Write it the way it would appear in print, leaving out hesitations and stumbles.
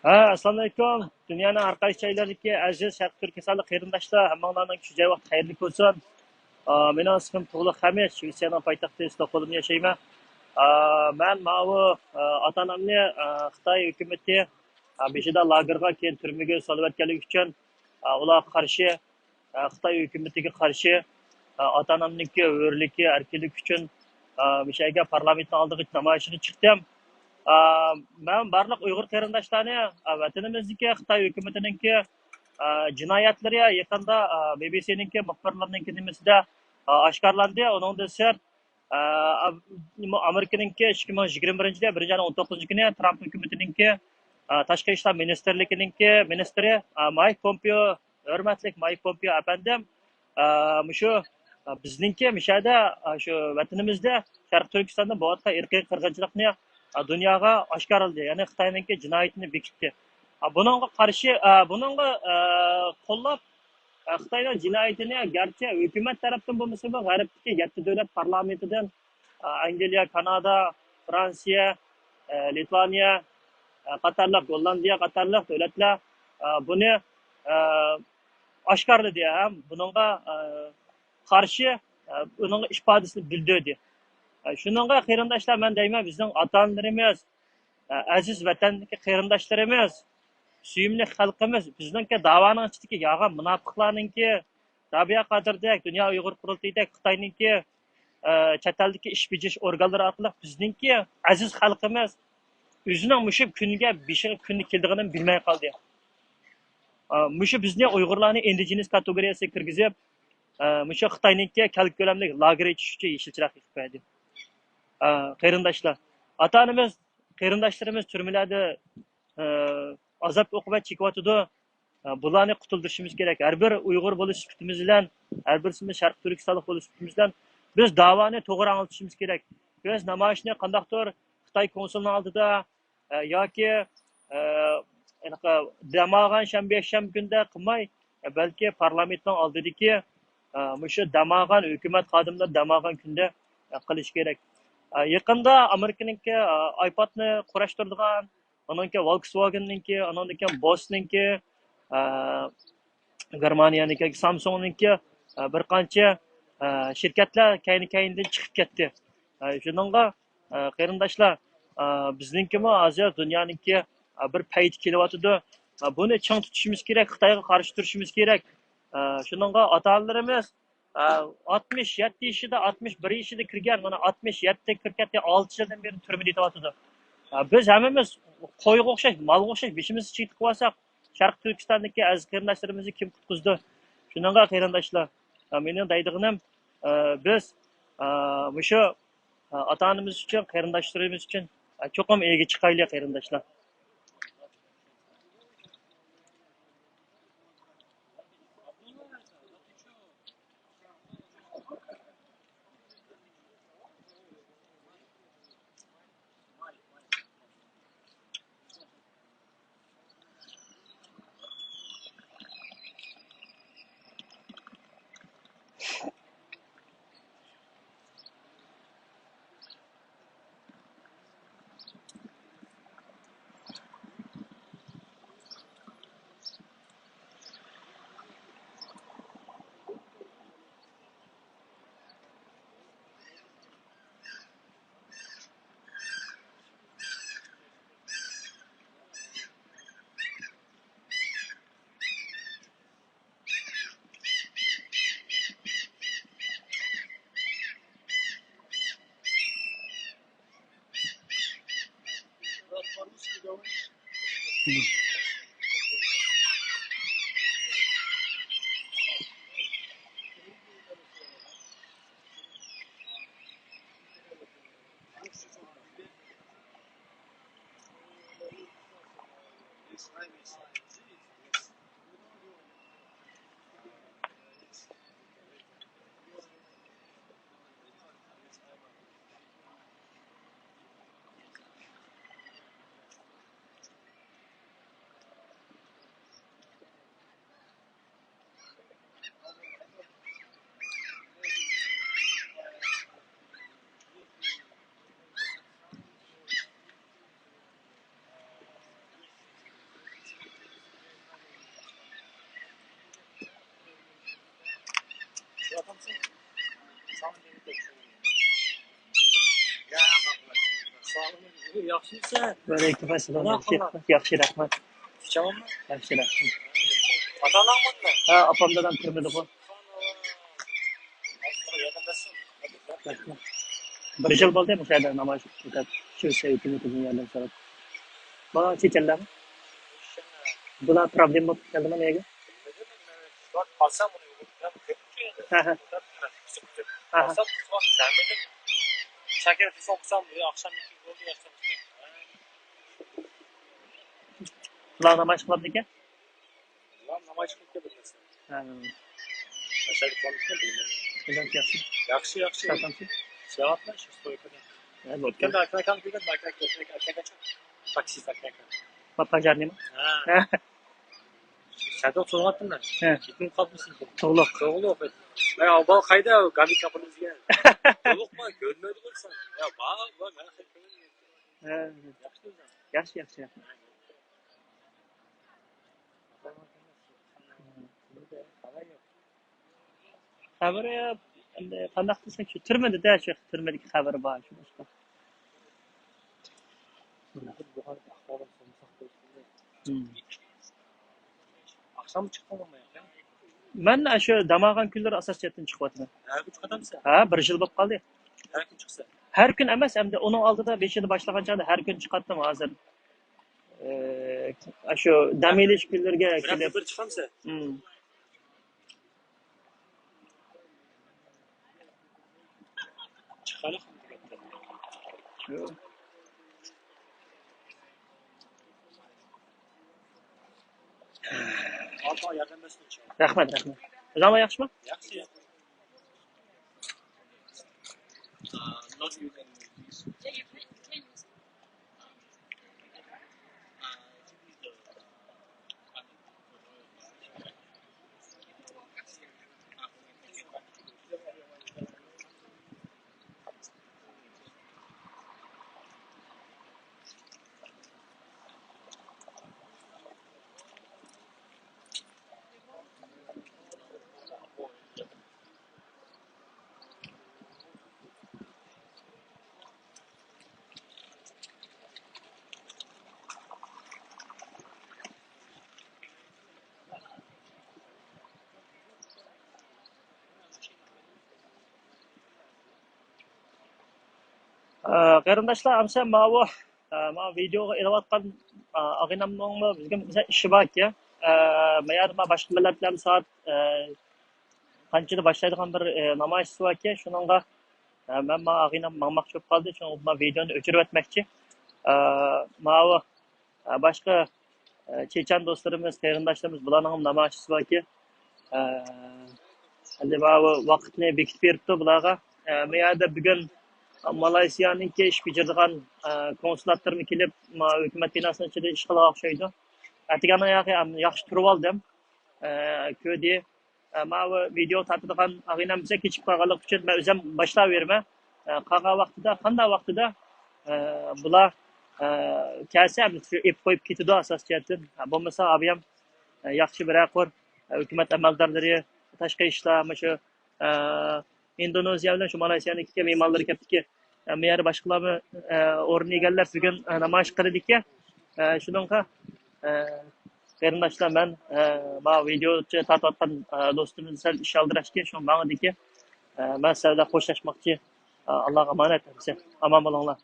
Assalomu alaykum. Dunyoning har qaysi joylaridagi aziz Sharq Turkistonlik qarindoshlar, hammanglarning shu joy vaqt xayrli bo'lsin. Mening ismim Tug'liq Hamid, Shvetsiyaning poytaxti Stokgolmda yashayman. Men mana ota-onamni Xitoy hukumati beshida lagerga keyin turmaga solib o'tganligi uchun ularga qarshi Xitoy hukumatiga qarshi ota-onamniki hurligi, erkinlik uchun o'sha parlamentning oldiga namoyishga chiqdim. Ben barliq Uyg'ur qarindoshlarni vatanimizdagi Xitoy hukumatiningki jinoyatlari yaqinda BBC'ninki muxbirlarninki nimasida oshkorlandi. Uningdan sirt Amerikaninki 2021-yilda 1-19 kuni Tramp hukumatiningki tashqi ishlar ministrligininki ministri Mike Pompeo, hurmatli Mike Pompeo apandim, shu bizningki mishada shu vatanimizda Sharq Turkistonda bo'layotgan irqiy qirg'inchilikni dunyoga oshkorildi, ya'ni Xitoyninki jinoyatini bekitdi. Buningga qarshi, buningga qo'llab Xitoyning jinoyatini garchi hukumat tarafdan bo'lmasa, g'arbdagi 7 davlat parlamentidan Angliya, Kanada, Fransiya, Litvaniya qatorliq, Gollandiya qatorliq davlatlar buni oshkorladi ham, buningga qarshi uning ifodasini bildirdi. Shuningga qarindoshlar, men deyman, bizning ota-onalarimiz, aziz vatandagi qarindoshlarimiz, suyimli xalqimiz, bizningki da'voning ichidagi yolg'on munofiqlarningki Rabia Qadirdek, Dunyo Uyg'ur qurultayidek Xitoyninki chet eldagi ish bajarish organlari orqali bizningki aziz xalqimiz o'zining mushu kunga beshiga kunni keldigini bilmay qoldi. Mushu bizni Uyg'urlarni indigenous kategoriyasiga kirgizib, mushu Xitoyninki kal ko'lamli lager ichishchi yeshilchiroq qilib qo'ydi. Qarindoshlar, ota-onamiz, qarindoshlarimiz turmalarda azob uqubat chekyotidi. Bularni qutuldirishimiz kerak. Har bir Uyg'ur bo'lish sifatimiz bilan, har birimiz Sharq Turkistonlik bo'lish sifatimiz bilan biz da'voni to'g'ri anglitishimiz kerak. Biz namoyishni qandaqdir Xitoy konsulining oldida yoki damag'an shanba kunda qilmay, balki parlamentning oldidagi mushu damag'an hukumat xodimlari damag'an kunda qilish kerak. Yaqinda Amerikaninki iPodni qurashtirgan, onunki Volkswagenninki, onunki Boschninki, Germaniyaniki Samsungninki bir qancha shirkatlar kayni-kaynidan chiqib ketdi. Shuningga qarindoshlar, bizninkimi hozir dunyoninki bir payti kelyotidi. Buni ching tutishimiz kerak, Xitoyga qarshi turishimiz kerak. Shuningga ota-onalarimiz 67 yaşında, 61 yaşında kirgan, mana 67 kirkatga 6 yildan beri turmada yetyapti. Biz hammamiz qo'yga o'xshash, molga o'xshash beshimizni chekib qo'ysak, Sharq Turkistondagi aziz qarindoshlarimizni kim qutqizdi? Shuningga qarindoshlar, mening deydiganim, biz mushu ota-onamiz uchun, qarindoshlarimiz uchun cho'qim elga chiqaylik qarindoshlar. yaxshimisiz? Aleyküm assalom. Nima qilyapsan? Yaxshi rahmat. Ichamanmi? Yaxshi rahmat. Ota-onangmi? Ha, opam dadam kirmadi bu. Yaqindasan. Rahmat. Bir yil bo'ldi bu yerda namoyish o'tadi. Shu sevgini dunyodan so'rab. Bana çekerler. Buna problem bo'lib keldimi nega? Qolsam uni Ha ha. Qolsam shakar so'qsam oqshom bo'ldi yaxshi. Bular namoyish qiladi ekan. Ular namoyish qilib keldi. Ha. Mashhur qilib Bundan yaxshi. yaxshi yaxshi. Qatnamsiz? Sevapman shu stoykada. Ha, bo'ldi. O'tganda akam kelgan, aka taksist aka. Pajarnimi? Ha. Shadoq so'rayaptilar. Ha. Ketin qolibsiz. To'g'liq. To'g'liq. Ay, avval qayda Gabi kapimizga. To'g'liqmi? Ko'rmaydi bo'lsan. Ya, bor, mana shu ko'rmaydi. Ha. Yaxshi. Yaxshi. Xabari endi qanday qilsak shu turmadida shu turmadagi xabari bor shu boshqa. Akşam çıktın ama ya. Men shu damagan kunlar asosiyatdan chiqyapman. Her gün çıkadımsa. Ha, bir yil bo'lib qoldi. Her gün çıksa. Har kun emas, endi uning oldida 5-ni boshlagan chog'da har kun chiqatdim hozir. Shu dam olish kunlarga kelib. Bir çıkamsa. Çıkalım. Alfa yardımcısın inşallah. Rahmat. Zaman yaxshimi? Yaxshi. Love you. Qarindoshlar, amsa mana videoga elayotgan og'inamning bizga ishi borki, men boshqa millatlarning soat qanchada boshlaydigan bir namoyish borki, shuningga men og'inam mangmoqchi bo'lib qoldi, shunga videoni o'chirib o'tmoqchi. Mana boshqa chechan do'stlarimiz, qarindoshlarimiz bularning namoyishi borki, endi mana vaqtni bekitib beribdi bularga. Men yerda bugun Malayziyanınki iş bitirdiğin konsulatlarım kelib, hükümet binasının içinde iş qilib o'xshaydi. Atigani yaxshi turib oldim. Ko'di. Mana video tartadigan ag'inam biza kechib qolganlik uchun men o'zim boshlayverman. Qolgan vaqtida, qanday vaqtida bular kelsa shu ep qo'yib ketadi asosiyatdan. Bo'lmasa ham yaxshi bir aqor hukumat amaldorlari, tashqi ishlar, shu Indoneziya bilan shu Malayziyaniki mehmonlar kelibdiki, men boshqalarni o'rni egallab bugun namoyish qildiki, shuningga qarindoshlar men mana videochi tartayotgan do'stimiz sal ish oldirashga shu mangdiki, men sizlar xo'shlashmoqchi. Allohga omonat. Omon bo'linglar.